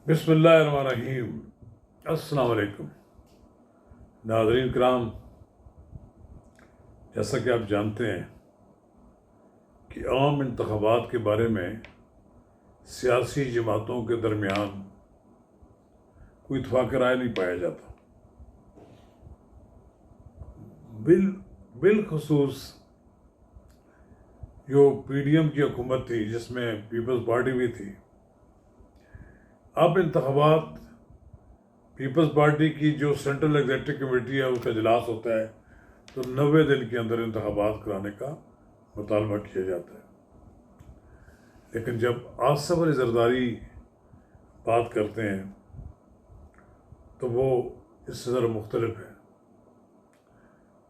बिस्मिल्लाहिर्रहमानिर्रहीम। अस्सलाम वालेकुम नाज़रीन किराम, जैसा कि आप जानते हैं कि आम इंतखाबात के बारे में सियासी जमातों के दरमियान कोई इत्फाक राय नहीं पाया जाता। बिलखसूस जो PDM की हुकूमत थी, जिसमें पीपल्स पार्टी भी थी, अब इंतखाबात पीपल्स पार्टी की जो सेंट्रल एग्जीक्यूटिव कमेटी है उसका इजलास होता है तो 90 दिन के अंदर इंतखाबात कराने का मुतालबा किया जाता है। लेकिन जब आसिफ अली जरदारी बात करते हैं तो वो इससे ज़रा मुख्तलिफ है।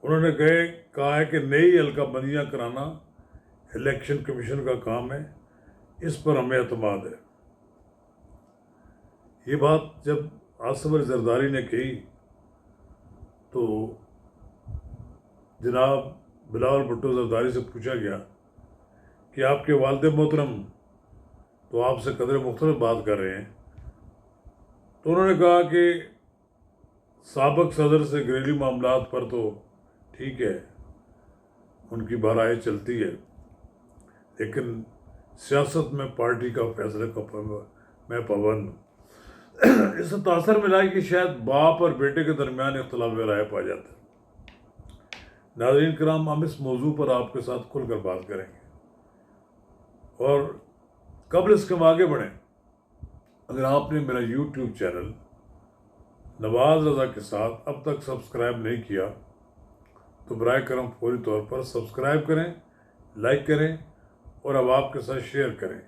उन्होंने कहा है कि नई हल्काबंदियाँ कराना इलेक्शन कमीशन का काम है, इस पर हमें एतमाद है। ये बात जब आसिफ अली जरदारी ने कही तो जनाब बिलावल भुट्टो जरदारी से पूछा गया कि आपके वालिद मोहतरम तो आपसे कदर मुख्तलिफ बात कर रहे हैं। तो उन्होंने कहा कि साबिक सदर से घरेलू मामलात पर तो ठीक है, उनकी बाराए चलती है, लेकिन सियासत में पार्टी का फैसले का मैं पाबंद हूँ। इससे तासर मिला है कि शायद बाप और बेटे के दरमियान इख्तलाफ राय पाया जाता है। नाज़रीन किराम, हम इस मौजू पर आपके साथ खुलकर बात करेंगे और कबल इसके हम आगे बढ़ें, अगर आपने मेरा YouTube चैनल नवाज रज़ा के साथ अब तक सब्सक्राइब नहीं किया तो बराए करम फौरी तौर पर सब्सक्राइब करें, लाइक करें और अब आपके साथ शेयर करें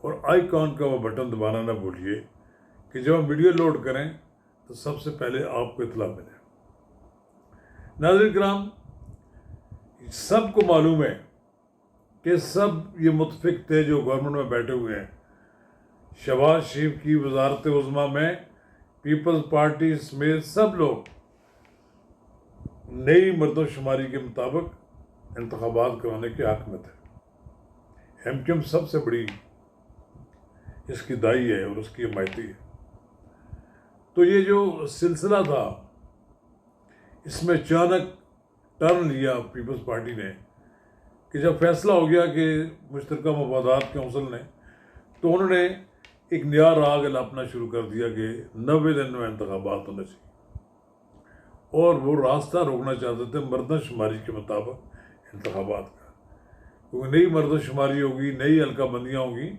और आइकॉन का वो बटन दबाना ना भूलिए कि जब हम वीडियो लोड करें तो सबसे पहले आपको इतला मिले। नाज़रीन किराम, सबको मालूम है कि सब ये मुतफिक थे जो गवर्नमेंट में बैठे हुए हैं। शहबाज शरीफ की वजारत उज़्मा में पीपल्स पार्टी समेत सब लोग नई मर्दमशुमारी के मुताबिक इंतखाबात कराने के हक में थे। MQM सबसे बड़ी इसकी दाई है और उसकी हिमायती है। तो ये जो सिलसिला था, इसमें अचानक टर्न लिया पीपल्स पार्टी ने कि जब फैसला हो गया कि मुश्तरका मफादात कौंसिल ने, तो उन्होंने एक नया राग अलापना शुरू कर दिया कि 90 दिन में इंतखाबात होने चाहिए और वो रास्ता रोकना चाहते थे मर्दमशुमारी के मुताबिक इंतखाबात का, क्योंकि नई मर्दमशुमारी होगी, नई हल्काबंदियाँ होगी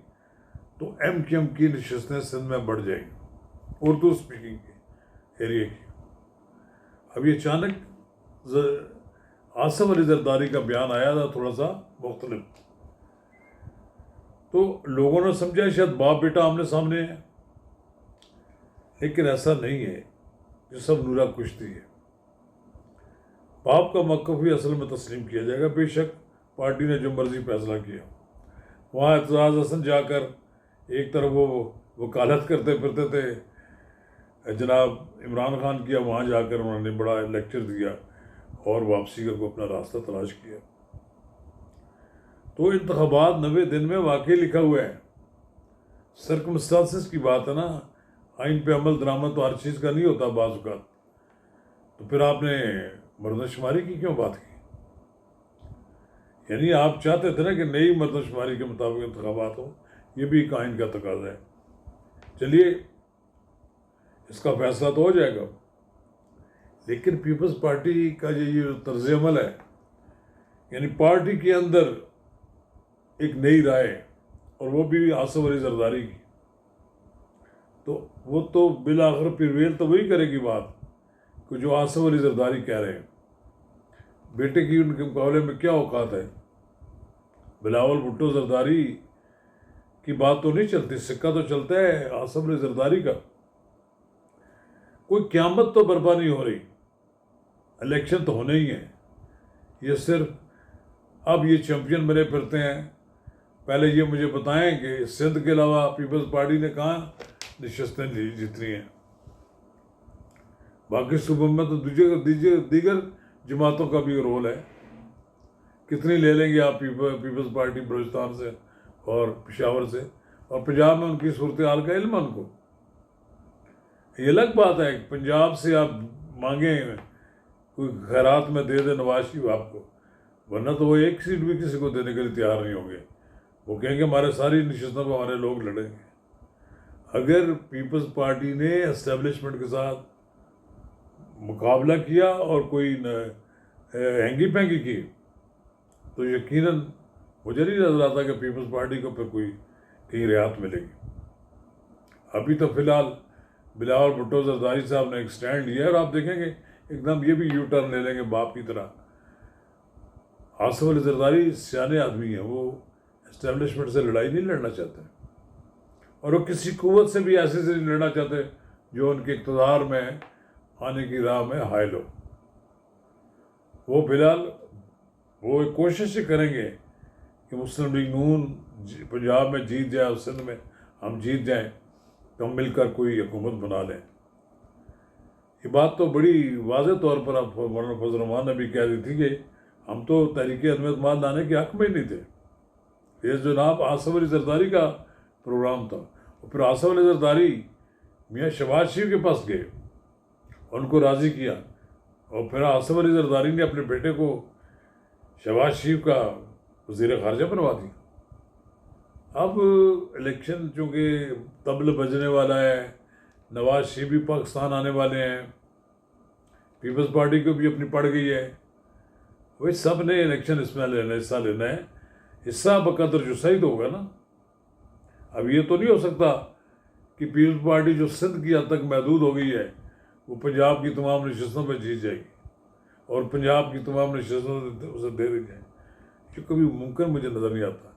तो MQM की नशस्तें सिंध में बढ़ जाएंगी, उर्दू स्पीकिंग के एरिए की। अब ये अचानक आसिफ अली जरदारी का बयान आया था, थोड़ा सा मुख्तलिफ, तो लोगों ने समझा शायद बाप बेटा आमने सामने है, लेकिन ऐसा नहीं है। जो सब नूरा कुश्ती है, बाप का मौक़िफ़ भी असल में तस्लीम किया जाएगा। बेशक पार्टी ने जो मर्जी फैसला किया, वहाँ एतजाज़ हसन जाकर एक तरफ वो वकालत करते फिरते थे, जनाब इमरान खान किया, वहाँ जाकर उन्होंने बड़ा लेक्चर दिया और वापसी का को अपना रास्ता तलाश किया। तो इंतखाबात 90 दिन में वाकई लिखा हुआ है, सर्कमस्टांसेस की बात है ना, आइन पे अमल दरामद तो हर चीज़ का नहीं होता बाज़ औक़ात। तो फिर आपने मर्दमशुमारी की क्यों बात की? यानी आप चाहते थे ना कि नई मर्दमशुमारी के मुताबिक इंतखाबात हो, ये भी एक आइन का तकाज़ा है। चलिए, इसका फैसला तो हो जाएगा, लेकिन पीपल्स पार्टी का ये तर्ज अमल है, यानी पार्टी के अंदर एक नई राय और वो भी आसिफ अली जरदारी की, तो वो तो बिल आखिर प्रिवेल तो वही करेगी बात कि जो आसिफ अली जरदारी कह रहे हैं। बेटे की उनके मुकाबले में क्या औकात है? बिलावल भुट्टो जरदारी की बात तो नहीं चलती, सिक्का तो चलता है आसिफ अली जरदारी का। कोई क़यामत तो बर्पा नहीं हो रही, इलेक्शन तो होने ही है। ये सिर्फ अब ये चैम्पियन बने फिरते हैं। पहले ये मुझे बताएं कि सिंध के अलावा पीपल्स पार्टी ने कहाँ नशस्तें जीतनी हैं? बाकी सूबों में तो दीगर जमातों का भी रोल है। कितनी ले लेंगे आप पीपल्स पार्टी बलूचिस्तान से और पेशावर से, और पंजाब में उनकी सूरत हाल का इल्म है उनको। ये अलग बात है कि पंजाब से आप मांगे कोई खैरात में दे दे नवाज शरीफ आपको, वरना तो वो एक सीट भी किसी को देने के लिए तैयार नहीं होंगे। वो कहेंगे हमारे सारी नशस्तों पर हमारे लोग लड़ेंगे। अगर पीपल्स पार्टी ने एस्टेब्लिशमेंट के साथ मुकाबला किया और कोई हैंगी पैंगी की, तो यकीनन मुझे नहीं नजर आता कि पीपल्स पार्टी को फिर कोई कहीं रियायत मिलेगी। अभी तो फिलहाल बिलावल भुट्टो जरदारी साहब ने एक स्टैंड लिया है और आप देखेंगे एकदम ये भी यू टर्न ले लेंगे बाप की तरह। आसिफ अली जरदारी सियाने आदमी है, वो एस्टेब्लिशमेंट से लड़ाई नहीं लड़ना चाहते और वो किसी कुव्वत से भी ऐसे से नहीं लड़ना चाहते जो उनके इक़्तिदार में आने की राह में हायल हो। वो फिलहाल वो एक कोशिश ही करेंगे कि मुस्लिम लीग नून पंजाब में जीत जाए और सिंध में हम जीत जाएं तो हम मिलकर कोई हुकूमत बना लें। ये बात तो बड़ी वाज़ेह तौर पर आप मौलाना फजल रहमान ने भी कह दी थी कि हम तो तहरीक अदम एतमाद लाने के हक़ में ही नहीं थे। ये जनाब आसिफ अली जरदारी का प्रोग्राम था और फिर आसिफ अली जरदारी मियाँ शहबाज शरीफ के पास गए, उनको राज़ी किया और फिर आसिफ अली जरदारी ने अपने बेटे को शहबाज शरीफ का वज़ीर ख़ारजा बनवा दिया। अब इलेक्शन चूँकि तबल बजने वाला है, नवाज शरीफ भी पाकिस्तान आने वाले हैं, पीपल्स पार्टी को भी अपनी पड़ गई है, वही सब ने इलेक्शन इसमें हिस्सा लेना है। हिस्सा बकदर जो सही होगा ना। अब ये तो नहीं हो सकता कि पीपल्स पार्टी जो सिंध की हद तक महदूद हो गई है वो पंजाब की तमाम नशस्तों पर जीत जाएगी और पंजाब की तमाम नशस्तों उसे दे दी जाए। ये कभी मुमकिन मुझे नज़र नहीं आता।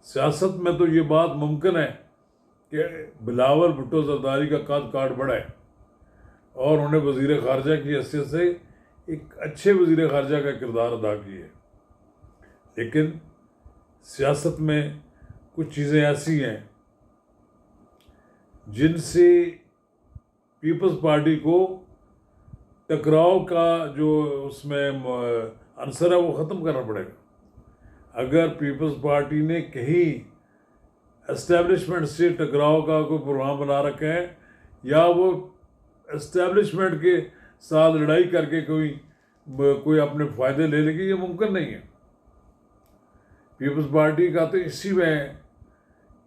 सियासत में तो ये बात मुमकिन है कि बिलावल भुट्टो जरदारी का कद काट बढ़ा है और उन्हें वज़ीर ख़ारजा की हैसियत से एक अच्छे वज़ीर ख़ारजा का किरदार अदा किया है। लेकिन सियासत में कुछ चीज़ें ऐसी हैं जिनसे पीपल्स पार्टी को टकराव का जो उसमें अंसर है वो ख़त्म करना पड़ेगा। अगर पीपल्स पार्टी ने कहीं एस्टेब्लिशमेंट से टकराव का कोई प्रोग्राम बना रखा है या वो एस्टेब्लिशमेंट के साथ लड़ाई करके कोई अपने फ़ायदे ले लेगी, ये मुमकिन नहीं है। पीपल्स पार्टी का तो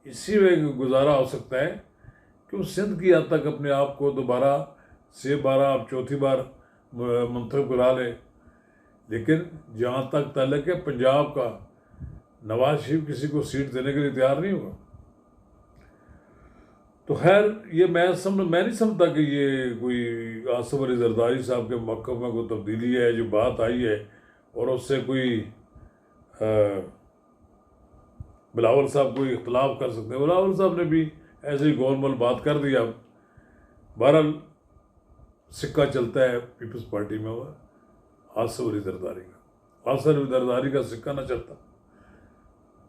इसी में गुजारा हो सकता है कि वो सिंध की हद तक अपने आप को दोबारा से 12 अब चौथी बार मुंतखब करा ले। लेकिन जहाँ तक ताल्लुक है पंजाब का, नवाज शरीफ किसी को सीट देने के लिए तैयार नहीं होगा। तो खैर ये मैं नहीं समझता कि ये कोई आसिफ अली जरदारी साहब के मौक़िफ़ में कोई तब्दीली है जो बात आई है और उससे कोई बिलावल साहब कोई इख्तलाफ कर सकते हैं। बिलावल साहब ने भी ऐसे ही गोलमोल बात कर दी। अब बहरहाल सिक्का चलता है पीपल्स पार्टी में वो आसिफ अली जरदारी का। आसिफ अली जरदारी का सिक्का ना चलता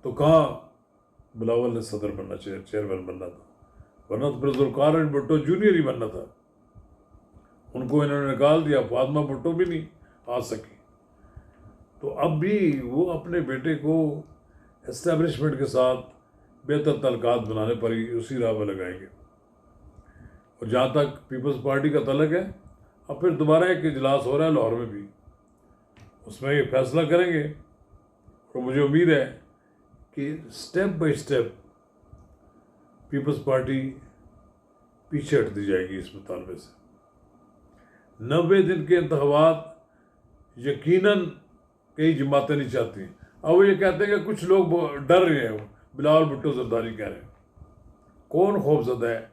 तो कहाँ बिलावल ने सदर बनना चाहिए, चेयरमैन बनना था, वरना तो फिर ज़ुल्फ़िकार अली भुट्टो जूनियर ही बनना था। उनको इन्होंने निकाल दिया, फातिमा भुट्टो भी नहीं आ सकी। तो अब भी वो अपने बेटे को एस्टेब्लिशमेंट के साथ बेहतर तल्क़ात बनाने पर ही उसी राह पर लगाएंगे। और जहाँ तक पीपल्स पार्टी का तल्लुक़ है, अब फिर दोबारा एक इजलास हो रहा है लाहौर में भी, उसमें ये फैसला करेंगे और मुझे उम्मीद है कि step by step people's party पीछे हट दी जाएगी इस मुतालबे से। 90 दिन के इंतख़ाबात यकीनन कई जमातें नहीं चाहती। अब वो ये कहते हैं कि कुछ लोग डर रहे हैं, बिलावल भुट्टो जरदारी कह रहे हैं। कौन खौफज़दा है?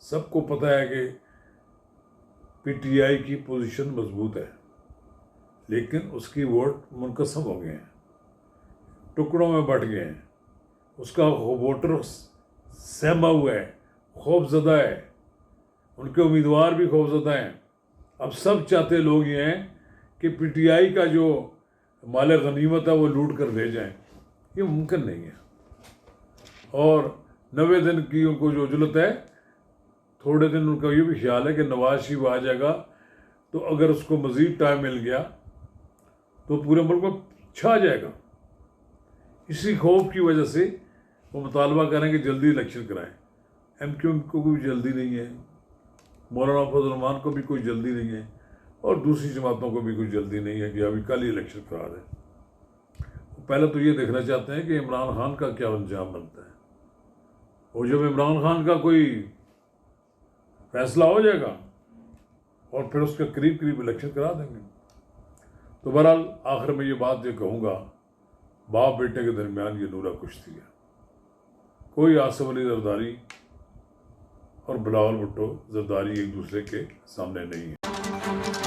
सबको पता है कि PTI की पोजीशन मजबूत है, लेकिन उसकी वोट मुनक़सम हो गए हैं, टुकड़ों में बट गए हैं, उसका वोटर सहमा हुआ है, खौफज़दा है, उनके उम्मीदवार भी खौफज़दा हैं। अब सब चाहते लोग ये हैं कि PTI का जो माल गनीमत है वो लूट कर ले जाएं। ये मुमकिन नहीं है। और 90 दिन की उनको जो उजलत है, थोड़े दिन उनका ये भी ख्याल है कि नवाज शरीफ आ जाएगा तो अगर उसको मज़ीद टाइम मिल गया तो पूरे मुल्क में छा जाएगा। इसी खौफ की वजह से वो मुतालबा करें कि जल्दी इलेक्शन कराएं। MQM को भी जल्दी नहीं है, मौलाना फजल रहमान को भी कोई जल्दी नहीं है और दूसरी जमातों को भी कोई जल्दी नहीं है कि अभी कल ही इलेक्शन करा दें। पहले तो ये देखना चाहते हैं कि इमरान खान का क्या अंजाम बनता है, और जब इमरान खान का कोई फैसला हो जाएगा और फिर उसके करीब करीब इलेक्शन करा देंगे। तो बहरहाल आखिर में ये बात जो कहूँगा, बाप बेटे के दरमियान ये नूरा कुश्ती है। कोई आसिफ अली जरदारी और बिलावल भुट्टो जरदारी एक दूसरे के सामने नहीं है।